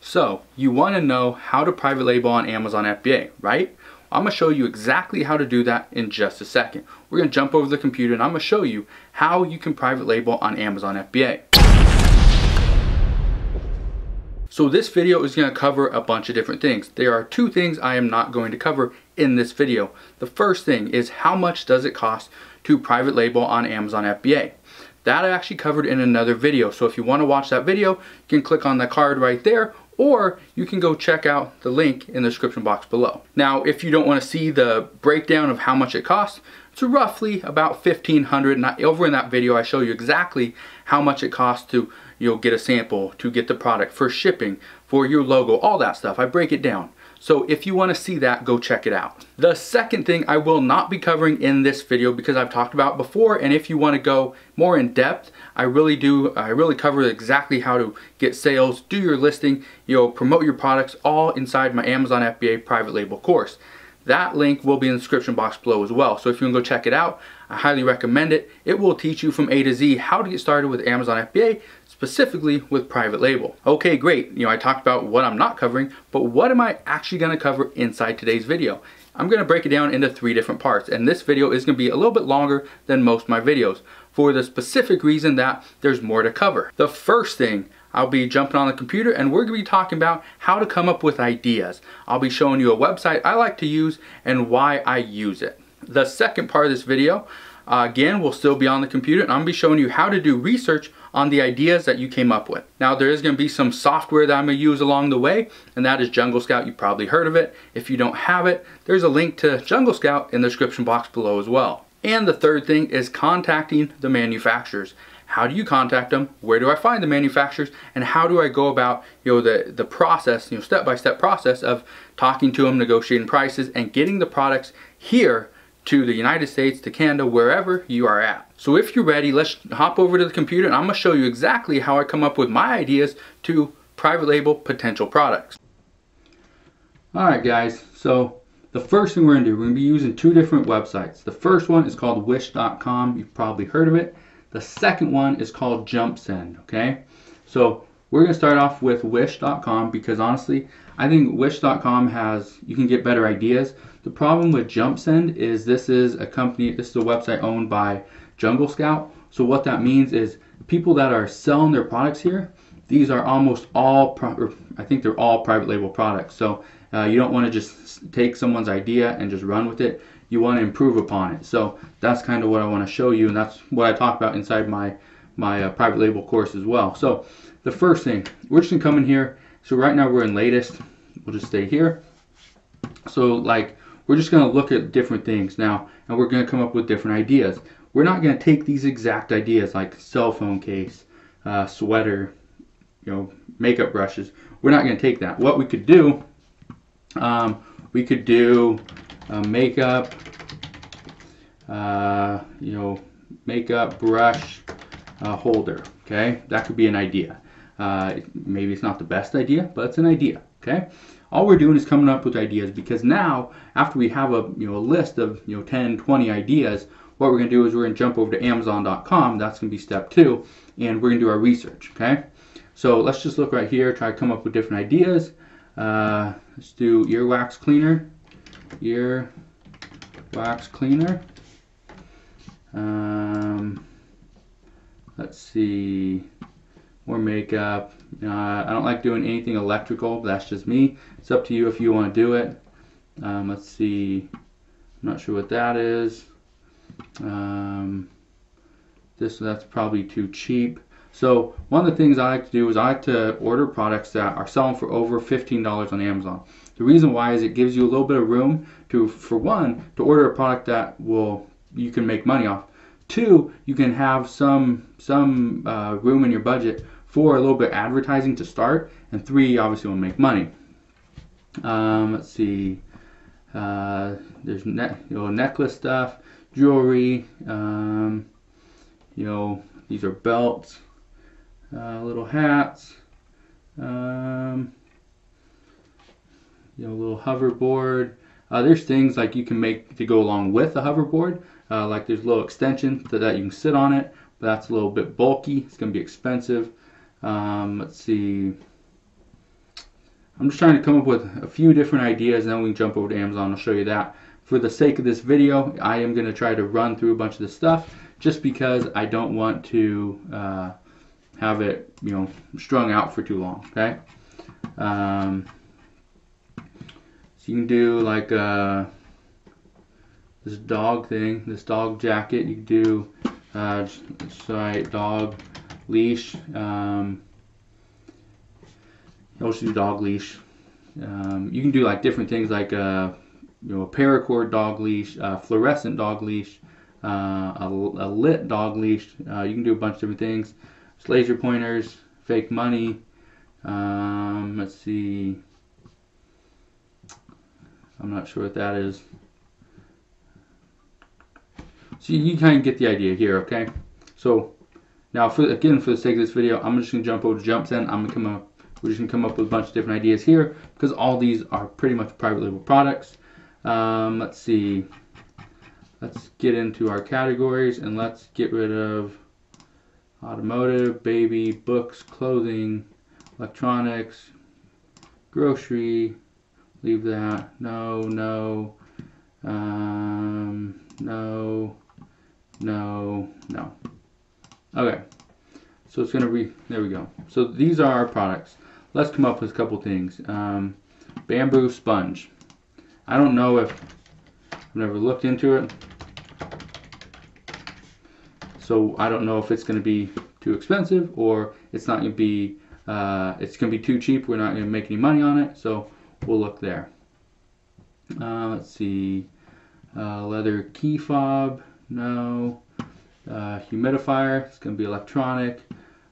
So you want to know how to private label on Amazon FBA, right? I'm going to show you exactly how to do that in just a second. We're going to jump over the computer and I'm going to show you how you can private label on Amazon FBA. So this video is going to cover a bunch of different things. There are two things I am not going to cover in this video. The first thing is how much does it cost to private label on Amazon FBA. That I actually covered in another video. So if you want to watch that video, you can click on the card right there, or you can go check out the link in the description box below. Now, if you don't want to see the breakdown of how much it costs, it's roughly about $1,500. Over in that video, I show you exactly how much it costs to get a sample, to get the product, for shipping, for your logo, all that stuff. I break it down. So if you want to see that, go check it out. The second thing I will not be covering in this video because I've talked about before, and if you want to go more in depth, I really cover exactly how to get sales, do your listing, promote your products, all inside my Amazon FBA private label course. That link will be in the description box below as well. So if you want to go check it out, I highly recommend it. It will teach you from A to Z how to get started with Amazon FBA, specifically with private label. Okay, great. I talked about what I'm not covering, but what am I actually going to cover inside today's video? I'm going to break it down into 3 different parts, and this video is going to be a little bit longer than most of my videos for the specific reason that there's more to cover. The first thing, I'll be jumping on the computer and we're going to be talking about how to come up with ideas. I'll be showing you a website I like to use and why I use it. The second part of this video, again, will still be on the computer, and I'm going to be showing you how to do research on the ideas that you came up with. Now, there is going to be some software that I'm going to use along the way, and that is Jungle Scout. You've probably heard of it. If you don't have it, there's a link to Jungle Scout in the description box below as well. And the third thing is contacting the manufacturers. How do you contact them? Where do I find the manufacturers? And how do I go about the process, step-by-step process of talking to them, negotiating prices, and getting the products here to the United States, to Canada, wherever you are at. So if you're ready, let's hop over to the computer and I'm going to show you exactly how I come up with my ideas to private label potential products. Alright guys, so the first thing we're going to do, we're going to be using 2 different websites. The first one is called wish.com. You've probably heard of it. The second one is called JumpSend, okay? So we're going to start off with wish.com because honestly, I think wish.com you can get better ideas. The problem with JumpSend is this is a website owned by Jungle Scout. So what that means is people that are selling their products here, these are almost all, I think they're all private label products. So you don't want to just take someone's idea and just run with it. You want to improve upon it. So that's kind of what I want to show you, and that's what I talk about inside my private label course as well. So the first thing, we're just going to come in here. So right now we're in latest. We'll just stay here. So we're just going to look at different things now, and we're going to come up with different ideas. We're not going to take these exact ideas like cell phone case, sweater, makeup brushes. We're not going to take that. What we could do, makeup, makeup brush holder. Okay, that could be an idea. Maybe it's not the best idea, but it's an idea. Okay. All we're doing is coming up with ideas, because now after we have a list of 10, 20 ideas, what we're going to do is we're going to jump over to Amazon.com. That's going to be step 2, and we're going to do our research. Okay, so let's just look right here, try to come up with different ideas. Let's do Earwax Cleaner. Earwax Cleaner. Let's see. More makeup. I don't like doing anything electrical, but that's just me. It's up to you if you want to do it. Let's see. I'm not sure what that is. That's probably too cheap. So one of the things I like to do is I like to order products that are selling for over $15 on Amazon. The reason why is it gives you a little bit of room for one, to order a product that you can make money off. 2, you can have some room in your budget for a little bit of advertising to start, and 3, obviously, will make money. Let's see. There's necklace stuff, jewelry. These are belts, little hats. Little hoverboard. There's things like you can make to go along with a hoverboard. Like there's a little extension so that you can sit on it, but that's a little bit bulky. It's going to be expensive. Let's see. I'm just trying to come up with a few different ideas, and then we can jump over to Amazon. I'll show you that. For the sake of this video, I am going to try to run through a bunch of this stuff, just because I don't want to have it, strung out for too long. Okay. So you can do like this dog thing, this dog jacket. You can do dog leash. Also do dog leash. You can do like different things like a paracord dog leash, fluorescent dog leash, a lit dog leash. You can do a bunch of different things. It's laser pointers, fake money. Let's see. I'm not sure what that is. So you kind of get the idea here, okay? So now, for the sake of this video, I'm just gonna jump over to JumpSend. We're just gonna come up with a bunch of different ideas here, because all these are pretty much private label products. Let's see. Let's get into our categories, and let's get rid of automotive, baby, books, clothing, electronics, grocery. Leave that. No, no, no, no, no. Okay. So it's gonna be, there we go. So these are our products. Let's come up with a couple things. Bamboo sponge. I don't know if, I've never looked into it. So I don't know if it's gonna be too expensive, or it's not gonna be, it's gonna be too cheap. We're not gonna make any money on it. So we'll look there. Let's see. Leather key fob. No. Humidifier. It's gonna be electronic.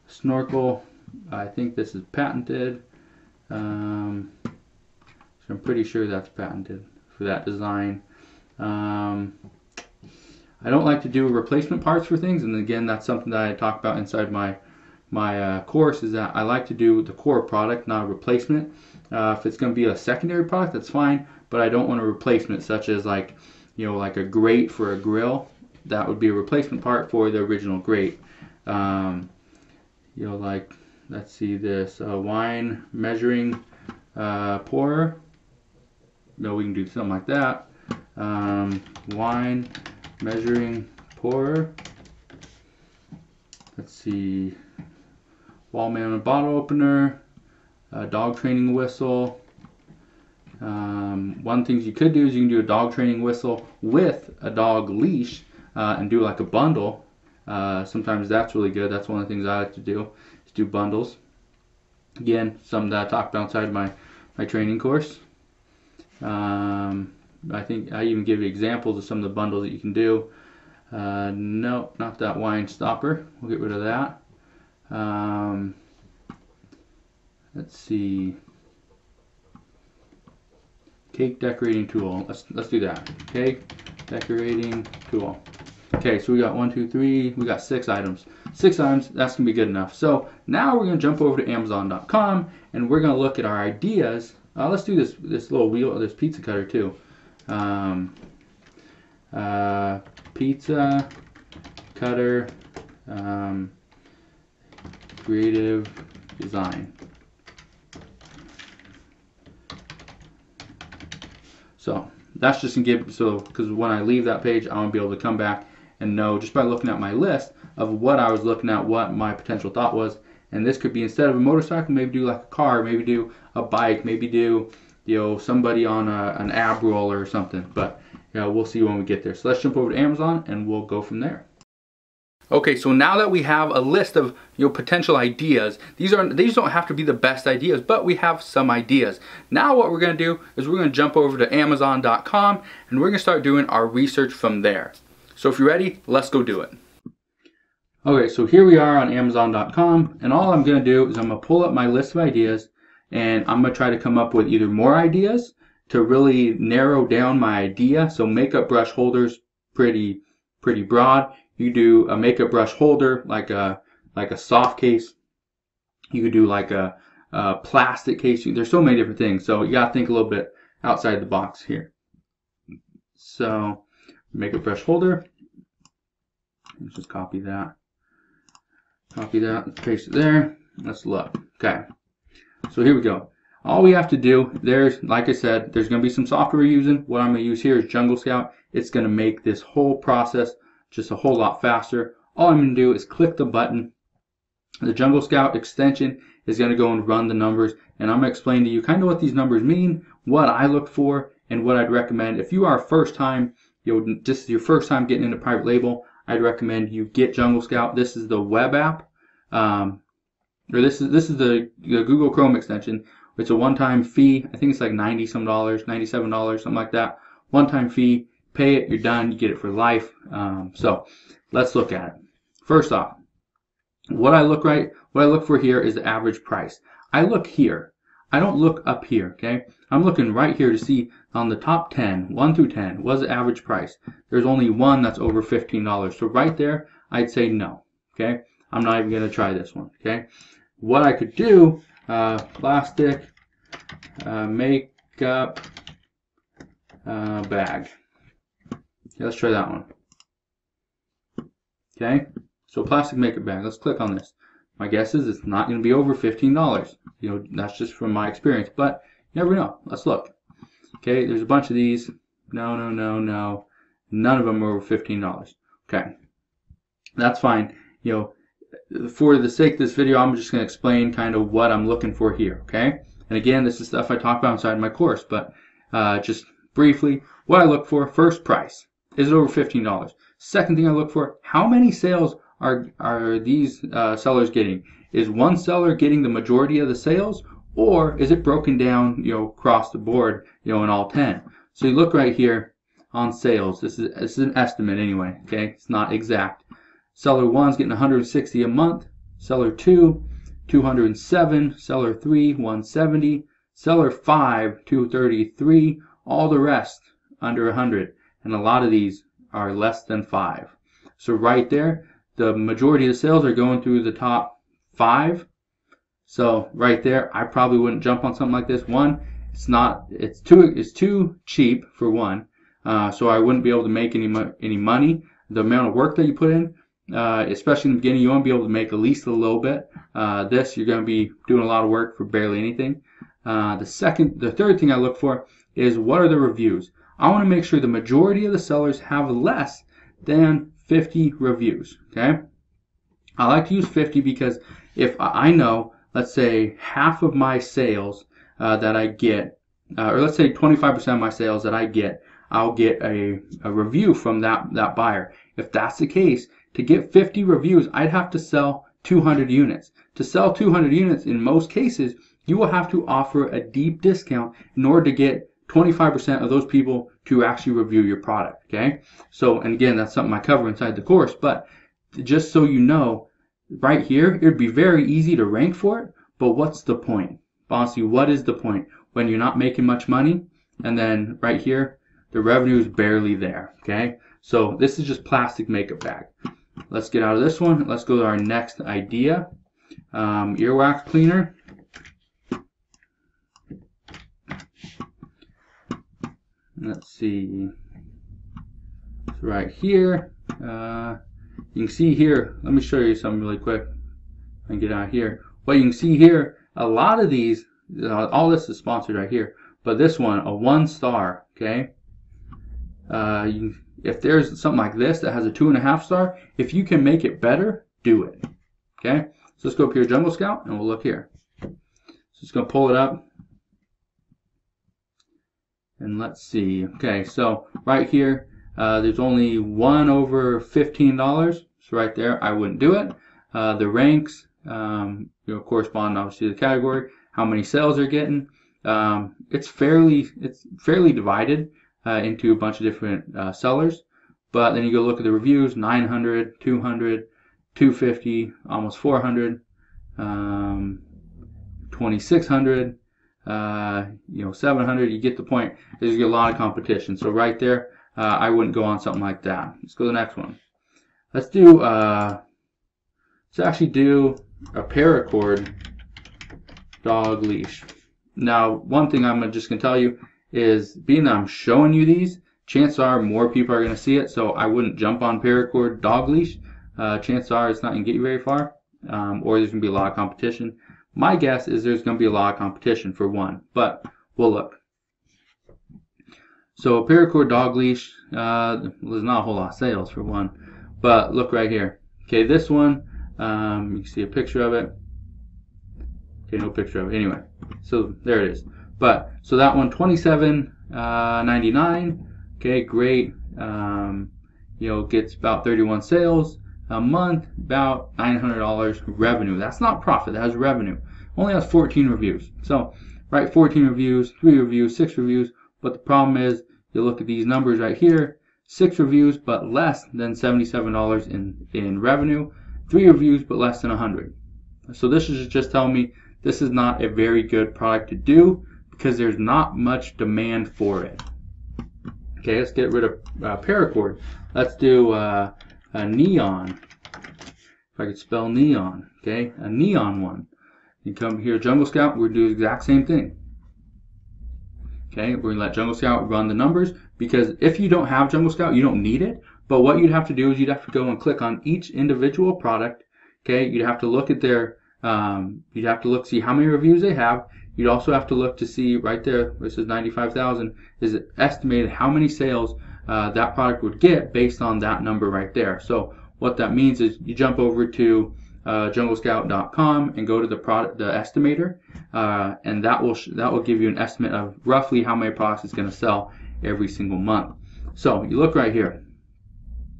Snorkel, I think this is patented, so I'm pretty sure that's patented for that design. I don't like to do replacement parts for things, and again, that's something that I talk about inside my course, is that I like to do the core product, not a replacement. If it's going to be a secondary product, that's fine, but I don't want a replacement, such as like a grate for a grill. That would be a replacement part for the original grate. Like, let's see, this wine measuring pourer. No, we can do something like that. Wine measuring pourer. Let's see, wall mounted bottle opener, dog training whistle. One thing you could do is you can do a dog training whistle with a dog leash and do like a bundle. Sometimes that's really good. That's one of the things I like to do, is do bundles. Again, something that I talked about inside my training course. I think I even give you examples of some of the bundles that you can do. No, not that wine stopper. We'll get rid of that. Let's see. Cake decorating tool. Let's do that. Cake decorating tool. Okay, so we got 1, 2, 3, we got 6 items. 6 items, that's gonna be good enough. So now we're gonna jump over to Amazon.com, and we're gonna look at our ideas. Let's do this little wheel, this pizza cutter too. Pizza cutter, creative design. So that's just gonna give, because when I leave that page, I want to be able to come back and know, just by looking at my list of what I was looking at, what my potential thought was. And this could be, instead of a motorcycle, maybe do like a car, maybe do a bike, maybe do somebody on an ab roller or something. But we'll see when we get there. So let's jump over to Amazon and we'll go from there. Okay, so now that we have a list of potential ideas, these don't have to be the best ideas, but we have some ideas. Now what we're going to do is we're going to jump over to Amazon.com, and we're going to start doing our research from there. So if you're ready, let's go do it. Okay, so here we are on Amazon.com, and all I'm going to do is I'm going to pull up my list of ideas, and I'm going to try to come up with either more ideas to really narrow down my idea. So makeup brush holders, pretty broad. You do a makeup brush holder like a soft case. You could do like a plastic case. There's so many different things. So you gotta think a little bit outside the box here. So makeup brush holder. Let's just copy that. Copy that. Let's paste it there. Let's look. Okay. So here we go. All we have to do, like I said, there's going to be some software we're using. What I'm going to use here is Jungle Scout. It's going to make this whole process just a whole lot faster. All I'm going to do is click the button. The Jungle Scout extension is going to go and run the numbers, and I'm going to explain to you kind of what these numbers mean, what I look for, and what I'd recommend. If you are first time, this is your first time getting into private label, I'd recommend you get Jungle Scout. This is the web app, or this is the Google Chrome extension. It's a one-time fee. I think it's like $90 some, $97, something like that. One-time fee. Pay it. You're done. You get it for life. So let's look at it. First off, what I look for here is the average price. I look here. I don't look up here. Okay. I'm looking right here to see on the top 10, 1 through 10, what's the average price. There's only one that's over $15. So right there, I'd say no. Okay. I'm not even going to try this one. Okay. What I could do. Plastic makeup bag. Let's try that one. Okay, so plastic makeup bag. Let's click on this. My guess is it's not going to be over $15. That's just from my experience, but you never know. Let's look. Okay, there's a bunch of these. No. None of them are over $15. Okay, that's fine. For the sake of this video, I'm just going to explain kind of what I'm looking for here, okay? And again, this is stuff I talk about inside my course, but just briefly, what I look for, first, price. Is it over $15? Second thing I look for, how many sales are these sellers getting? Is one seller getting the majority of the sales, or is it broken down, across the board, in all 10? So you look right here on sales. This is an estimate anyway, okay? It's not exact. Seller 1's getting 160 a month. Seller 2, 207. Seller 3, 170. Seller 5, 233. All the rest under 100. And a lot of these are less than 5. So right there, the majority of the sales are going through the top 5. So right there, I probably wouldn't jump on something like this. One, it's too cheap for one. So I wouldn't be able to make any money. The amount of work that you put in, especially in the beginning, you want to be able to make at least a little bit. This, you're going to be doing a lot of work for barely anything. The third thing I look for is, what are the reviews? I want to make sure the majority of the sellers have less than 50 reviews. Okay, I like to use 50 because if I know, let's say half of my sales that I get, or let's say 25% of my sales that I get, I'll get a review from that buyer. If that's the case, to get 50 reviews, I'd have to sell 200 units. To sell 200 units, in most cases, you will have to offer a deep discount in order to get 25% of those people to actually review your product. Okay, so, and again, that's something I cover inside the course, but just so you know, right here, it would be very easy to rank for it, but what's the point? Honestly, what is the point when you're not making much money? And then right here, the revenue is barely there. Okay, so this is just plastic makeup bag. Let's get out of this one. Let's go to our next idea. Earwax cleaner. Let's see. It's right here. You can see here. Let me show you something really quick. And get out here. What you can see here, a lot of these, all this is sponsored right here. But this one, a 1-star. Okay. If there's something like this that has a 2.5 star, if you can make it better, do it. Okay. So let's go up here, Jungle Scout, and we'll look here. So it's going to pull it up. And let's see. Okay, so right here, there's only one over $15. So right there, I wouldn't do it. The ranks, correspond obviously to the category. How many sales they're getting. It's fairly divided into a bunch of different sellers. But then you go look at the reviews: 900, 200, 250, almost 400, 2,600. 700. You get the point. There's a lot of competition. So right there, I wouldn't go on something like that. Let's go to the next one. Let's actually do a paracord dog leash. Now, one thing I'm just going to tell you is, being that I'm showing you these, chances are more people are going to see it. So I wouldn't jump on paracord dog leash. Chances are it's not going to get you very far, or there's going to be a lot of competition. My guess is there's going to be a lot of competition for one, but we'll look. So a paracord dog leash, there's not a whole lot of sales for one, but look right here. Okay, this one, you can see a picture of it. Okay, no picture of it anyway. So there it is. But so that one, $27.99. Okay, great. Gets about 31 sales a month, about $900 revenue. That's not profit, that has revenue. Only has 14 reviews. So, right, 14 reviews, 3 reviews, 6 reviews. But the problem is, you look at these numbers right here, 6 reviews but less than $77 in revenue, 3 reviews but less than 100. So this is just telling me this is not a very good product to do because there's not much demand for it. Okay, let's get rid of paracord. Let's do a neon. If I could spell neon, okay, a neon one. You come here, Jungle Scout, we're going to do the exact same thing. Okay, we're going to let Jungle Scout run the numbers because if you don't have Jungle Scout, you don't need it. But what you'd have to do is you'd have to go and click on each individual product. Okay, you'd have to look at their, you'd have to look, see how many reviews they have. You'd also have to look to see right there, this is 95,000, is it estimated how many sales that product would get based on that number right there. So what that means is you jump over to junglescout.com and go to the estimator, and that will give you an estimate of roughly how many products it's going to sell every single month. So you look right here.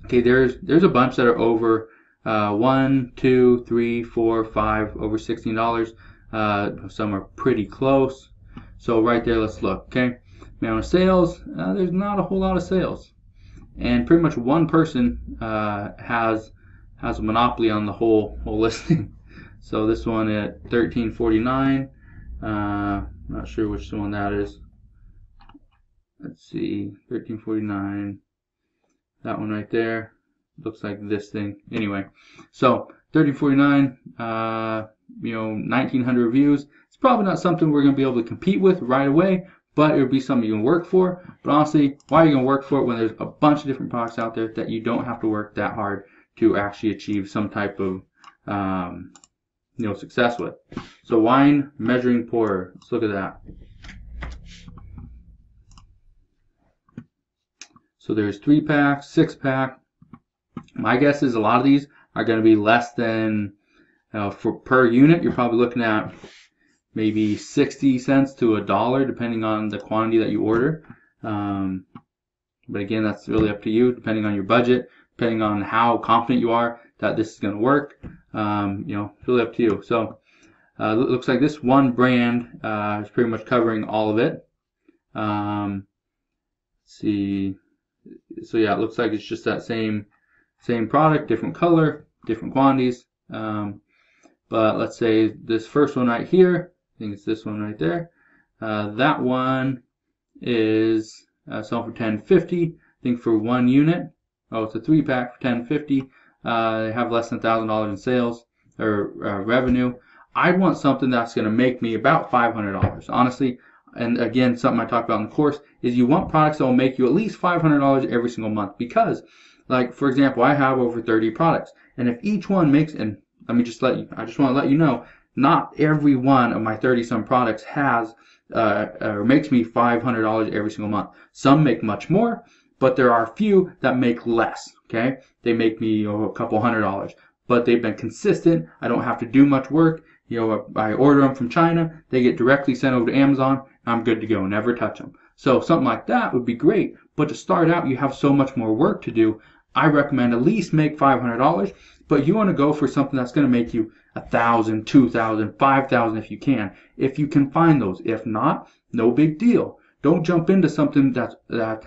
Okay, there's a bunch that are over 1, 2, 3, 4, 5 over $16. Some are pretty close. So right there, let's look. Okay, amount of sales. There's not a whole lot of sales, and pretty much one person has a monopoly on the whole listing. So this one at $13.49. Not sure which one that is. Let's see, $13.49. That one right there looks like this thing. Anyway, so $13.49. 1,900 reviews. It's probably not something we're going to be able to compete with right away, but it would be something you can work for. But honestly, why are you going to work for it when there's a bunch of different products out there that you don't have to work that hard to actually achieve some type of success with? So wine measuring pourer. Let's look at that. So there's 3-pack, 6-pack. My guess is a lot of these are going to be less than per unit. You're probably looking at maybe 60 cents to $1 depending on the quantity that you order. But again, that's really up to you, depending on your budget, depending on how confident you are that this is going to work. It's really up to you. So it looks like this one brand is pretty much covering all of it. Let's see. So yeah, it looks like it's just that same product, different color, different quantities. But let's say this first one right here, I think it's this one right there. That one is selling for $10.50. I think for 1 unit. Oh, it's a 3-pack for $10.50. They have less than $1,000 in sales or revenue. I'd want something that's going to make me about $500, honestly. And again, something I talked about in the course is you want products that will make you at least $500 every single month. Because, like for example, I have over 30 products, and if each one makes, and I just want to let you know, not every one of my 30-some products has or makes me $500 every single month. Some make much more, but there are a few that make less. Okay, they make me a couple $100, but they've been consistent. I don't have to do much work. I order them from China, they get directly sent over to Amazon. I'm good to go, never touch them. So something like that would be great. But to start out, you have so much more work to do. I recommend at least make $500. But you want to go for something that's going to make you $1,000, $2,000, $5,000 if you can. If you can find those. If not, no big deal. Don't jump into something that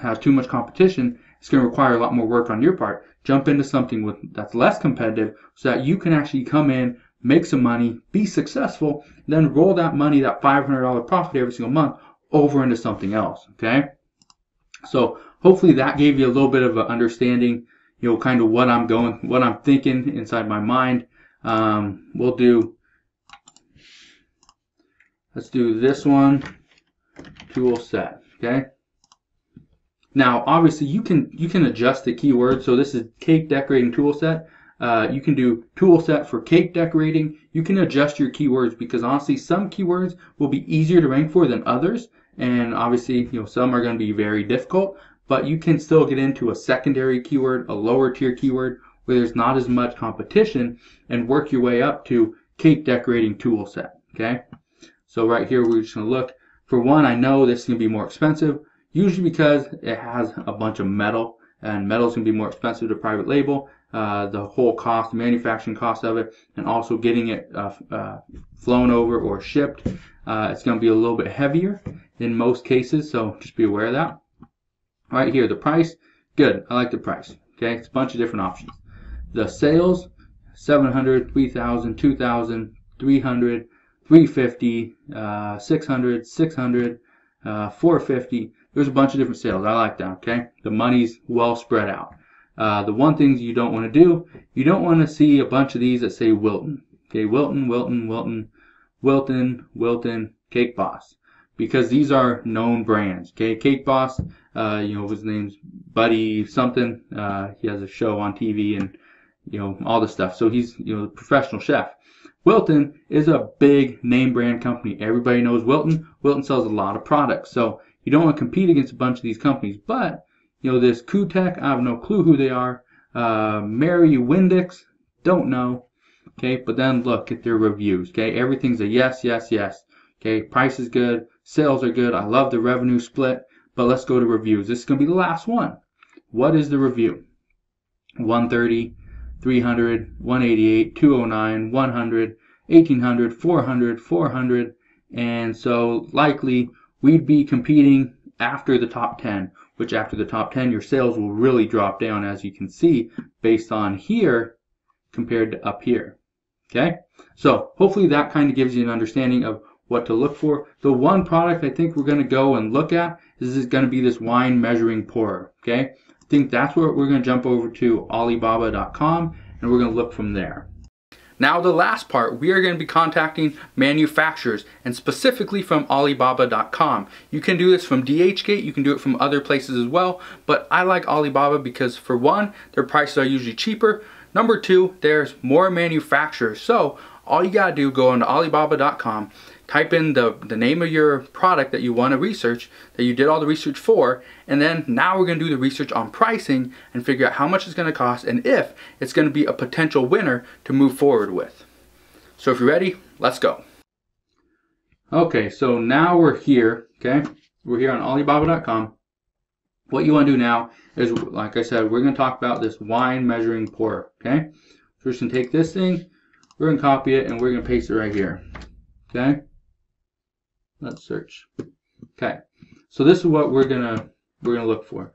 has too much competition. It's going to require a lot more work on your part. Jump into something that's less competitive so that you can actually come in, make some money, be successful, then roll that money, that $500 profit every single month, over into something else. Okay? So hopefully that gave you a little bit of an understanding, kind of what I'm thinking inside my mind. Let's do this one, tool set. Okay. Now, obviously, you can adjust the keyword. So this is cake decorating tool set. You can do tool set for cake decorating. You can adjust your keywords because honestly, some keywords will be easier to rank for than others. And obviously, some are going to be very difficult, but you can still get into a secondary keyword, a lower tier keyword where there's not as much competition, and work your way up to cake decorating tool set. Okay. So right here, we're just going to look. For one, I know this is going to be more expensive, usually because it has a bunch of metal, and metal is going to be more expensive to private label. The whole cost, the manufacturing cost of it, and also getting it flown over or shipped, it's going to be a little bit heavier in most cases, so just be aware of that. Right here, the price, good. I like the price. Okay, it's a bunch of different options. The sales, 700, 3,000, 2,000, 300, 350, 600, 600, 450. There's a bunch of different sales. I like that. Okay, the money's well spread out. The one thing you don't want to do, you don't want to see a bunch of these that say Wilton. Okay, Wilton, Wilton, Wilton, Wilton, Wilton, Cake Boss, because these are known brands. Okay, Cake Boss, his name's Buddy something. He has a show on TV and all this stuff. So he's a professional chef. Wilton is a big name brand company. Everybody knows Wilton. Wilton sells a lot of products. So you don't want to compete against a bunch of these companies. But, this Q-Tech, I have no clue who they are. Mary Windix, don't know. Okay, but then look at their reviews. Okay, everything's a yes, yes, yes. Okay, price is good. Sales are good. I love the revenue split. But let's go to reviews. This is going to be the last one. What is the review? 130. 300, 188, 209, 100, 1800, 400, 400, and so likely we'd be competing after the top 10, which after the top 10 your sales will really drop down, as you can see based on here compared to up here. Okay, so hopefully that kind of gives you an understanding of what to look for. The one product I think we're going to go and look at is going to be this wine measuring pourer. Okay, I think that's where we're going to jump over to Alibaba.com, and we're going to look from there. Now the last part, we are going to be contacting manufacturers, and specifically from Alibaba.com. You can do this from DHgate, you can do it from other places as well, but I like Alibaba because for one, their prices are usually cheaper. Number two, there's more manufacturers. So all you gotta do, go on to Alibaba.com, type in the name of your product that you want to research, that you did all the research for, and then now we're going to do the research on pricing and figure out how much it's going to cost and if it's going to be a potential winner to move forward with. So if you're ready, let's go. Okay, so now we're here, okay? We're here on Alibaba.com. What you want to do now is, like I said, we're going to talk about this wine measuring pourer, okay? So we're just going to take this thing, we're going to copy it, and we're going to paste it right here, okay? Let's search. Okay, so this is what we're gonna look for.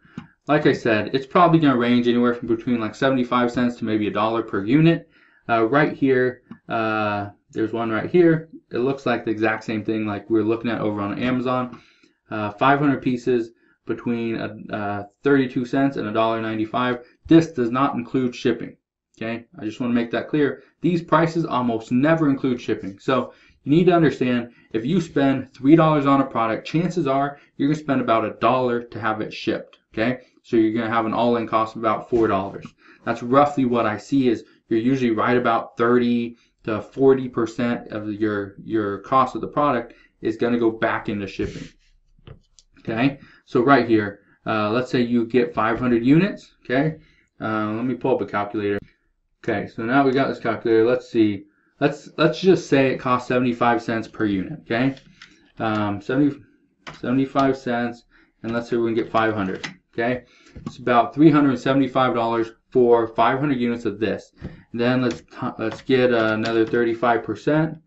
Like I said, it's probably gonna range anywhere from between like 75 cents to maybe $1 per unit. Right here, there's one right here. It looks like the exact same thing like we're looking at over on Amazon. 500 pieces between 32 cents and $1.95. This does not include shipping. Okay, I just want to make that clear. These prices almost never include shipping. So you need to understand, if you spend $3 on a product, chances are you're going to spend about $1 to have it shipped. Okay, so you're going to have an all-in cost of about $4. That's roughly what I see, is you're usually right about 30 to 40% of your cost of the product is going to go back into shipping. Okay, so right here, let's say you get 500 units. Okay, let me pull up a calculator. Okay, so now we got this calculator. Let's see. Let's just say it costs 75 cents per unit. Okay, 75 cents, and let's say we're gonna get 500. Okay, it's about $375 for 500 units of this. And then let's get another 35%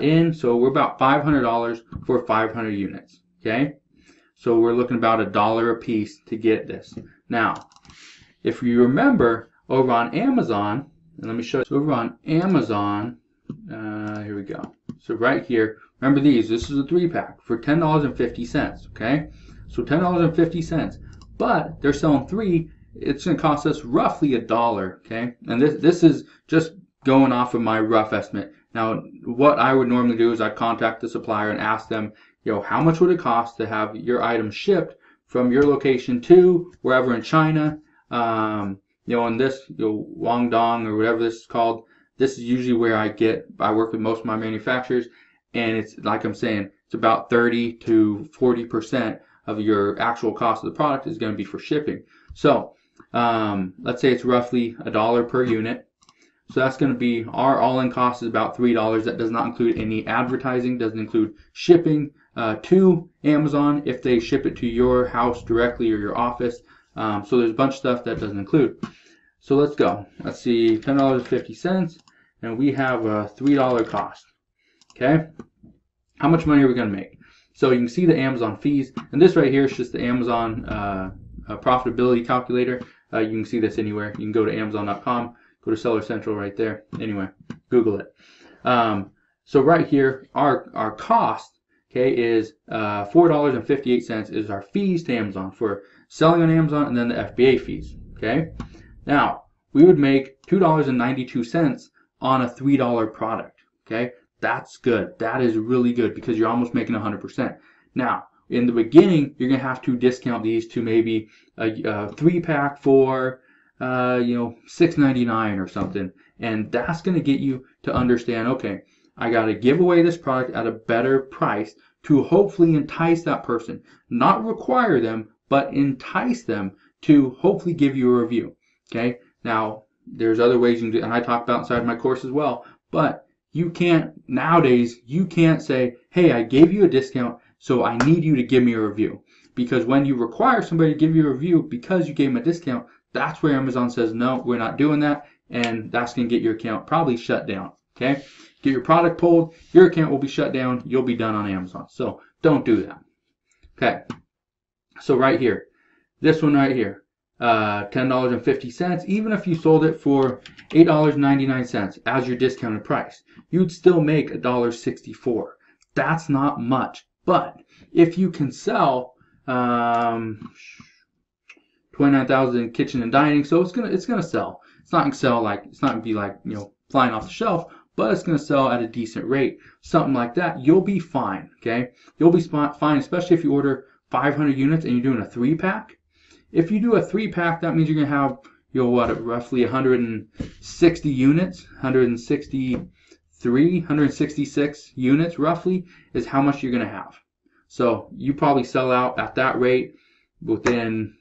in, so we're about $500 for 500 units. Okay, so we're looking about $1 a piece to get this. Now, if you remember, over on Amazon, and let me show you. So over on Amazon, here we go. So right here, remember these, this is a 3-pack for $10.50, okay? So $10.50, but they're selling 3, it's gonna cost us roughly $1, okay? And this is just going off of my rough estimate. Now, what I would normally do is I'd contact the supplier and ask them, how much would it cost to have your item shipped from your location to wherever in China, in this, Guangdong or whatever this is called, this is usually where I work with most of my manufacturers, and it's like I'm saying, it's about 30 to 40% of your actual cost of the product is going to be for shipping. So let's say it's roughly $1 per unit. So that's going to be our all-in cost is about $3. That does not include any advertising, doesn't include shipping to Amazon if they ship it to your house directly or your office. So there's a bunch of stuff that doesn't include. So let's go. Let's see, $10.50, and we have a $3 cost. Okay, how much money are we going to make? So you can see the Amazon fees, and this right here is just the Amazon profitability calculator. You can see this anywhere. You can go to Amazon.com, go to Seller Central right there. Anyway, Google it. So right here, our cost, okay, is $4.58 is our fees to Amazon for selling on Amazon, and then the FBA fees. Okay, now we would make $2.92 on a $3 product. Okay, that's good. That is really good because you're almost making 100%. Now, in the beginning, you're gonna have to discount these to maybe a 3-pack for $6.99 or something, and that's gonna get you to understand, okay, I gotta give away this product at a better price to hopefully entice that person, not require them, but entice them to hopefully give you a review. Okay, now there's other ways you can do, and I talk about inside my course as well, but you can't, nowadays, you can't say, hey, I gave you a discount, so I need you to give me a review. Because when you require somebody to give you a review because you gave them a discount, that's where Amazon says, no, we're not doing that, and that's going to get your account probably shut down. Okay, get your product pulled, your account will be shut down, you'll be done on Amazon. So don't do that. Okay, so right here, this one right here, $10.50, even if you sold it for $8.99 as your discounted price, you'd still make $1.64. That's not much, but if you can sell 29,000 kitchen and dining, so it's gonna sell. It's not gonna sell like, it's not gonna be like, flying off the shelf, but it's gonna sell at a decent rate, something like that. You'll be fine. Okay, you'll be fine, especially if you order 500 units and you're doing a 3-pack. If you do a 3-pack, that means you're gonna have roughly 160 units, 166 units roughly is how much you're gonna have. So you probably sell out at that rate within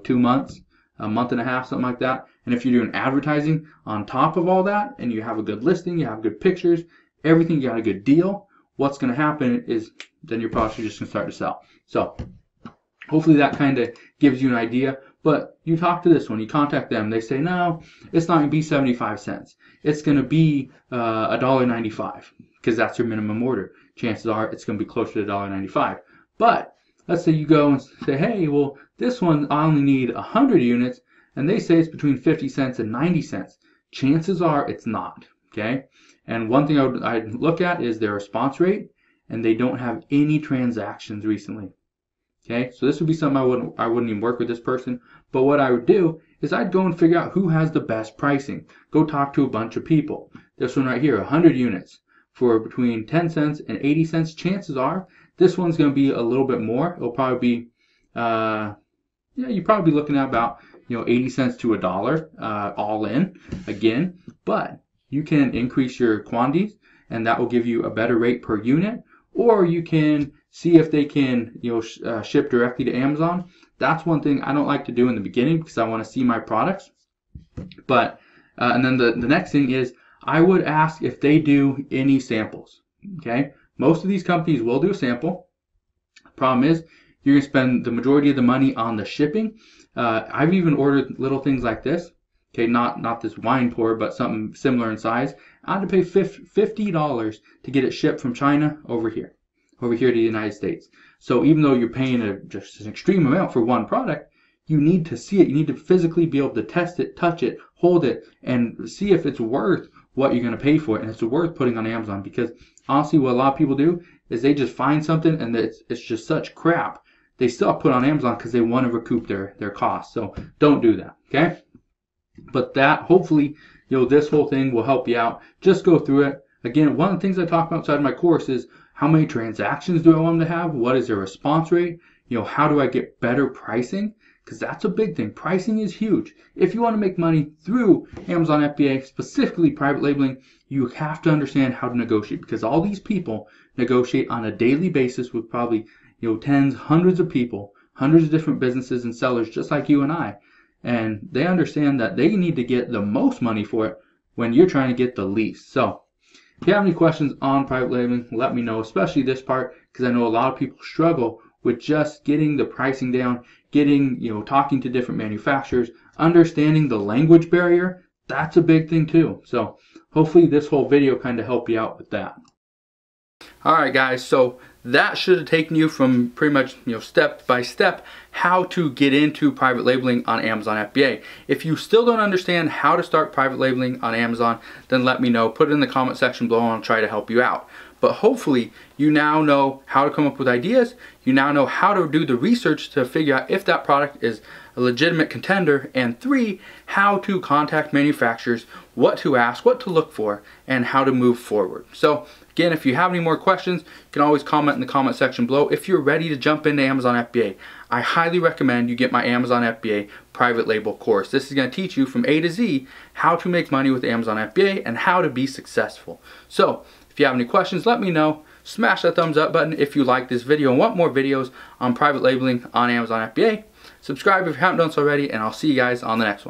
2 months, a month and a half, something like that. And if you're doing advertising on top of all that, and you have a good listing, you have good pictures, everything, you got a good deal, what's going to happen is then your products are just going to start to sell. So hopefully that kind of gives you an idea. But you talk to this one, you contact them, they say, no, it's not going to be 75 cents. It's going to be $1.95 because that's your minimum order. Chances are it's going to be closer to $1.95. But let's say you go and say, hey, well, this one I only need 100 units, and they say it's between 50 cents and 90 cents. Chances are it's not, okay? And one thing I'd look at is their response rate, and they don't have any transactions recently. Okay, so this would be something I wouldn't even work with this person, but what I would do is I'd go and figure out who has the best pricing. Go talk to a bunch of people. This one right here, 100 units for between 10 cents and 80 cents. Chances are this one's going to be a little bit more. It'll probably be, you're probably looking at about 80 cents to $1 all in again, but you can increase your quantities and that will give you a better rate per unit, or you can see if they can ship directly to Amazon. That's one thing I don't like to do in the beginning because I want to see my products. But and then the next thing is I would ask if they do any samples. Okay, most of these companies will do a sample. The problem is you're going to spend the majority of the money on the shipping. I've even ordered little things like this. Okay, not this wine pour, but something similar in size. I had to pay $50 to get it shipped from China over here to the United States. So even though you're paying just an extreme amount for one product, you need to see it. You need to physically be able to test it, touch it, hold it, and see if it's worth what you're going to pay for it, and it's worth putting on Amazon. Because honestly, what a lot of people do is they just find something and it's just such crap. They still put on Amazon because they want to recoup their costs. So don't do that, okay? But that, hopefully, this whole thing will help you out. Just go through it. Again, one of the things I talk about inside my course is how many transactions do I want them to have? What is their response rate? How do I get better pricing? because that's a big thing. Pricing is huge. If you want to make money through Amazon FBA, specifically private labeling, you have to understand how to negotiate, because all these people negotiate on a daily basis with probably tens, hundreds of people, hundreds of different businesses and sellers just like you and I. And they understand that they need to get the most money for it when you're trying to get the least. So if you have any questions on private labeling, let me know, especially this part, because I know a lot of people struggle with just getting the pricing down, getting, talking to different manufacturers, understanding the language barrier. That's a big thing too. So hopefully this whole video kind of helped you out with that. Alright guys, so that should have taken you from pretty much step by step how to get into private labeling on Amazon FBA. If you still don't understand how to start private labeling on Amazon, then let me know. Put it in the comment section below and I'll try to help you out. But hopefully you now know how to come up with ideas. You now know how to do the research to figure out if that product is a legitimate contender, and 3, how to contact manufacturers, what to ask, what to look for, and how to move forward. So again, if you have any more questions, you can always comment in the comment section below. If you're ready to jump into Amazon FBA, I highly recommend you get my Amazon FBA private label course. This is going to teach you from A to Z how to make money with Amazon FBA and how to be successful. So if you have any questions, let me know. Smash that thumbs up button if you like this video and want more videos on private labeling on Amazon FBA. Subscribe if you haven't done so already, and I'll see you guys on the next one.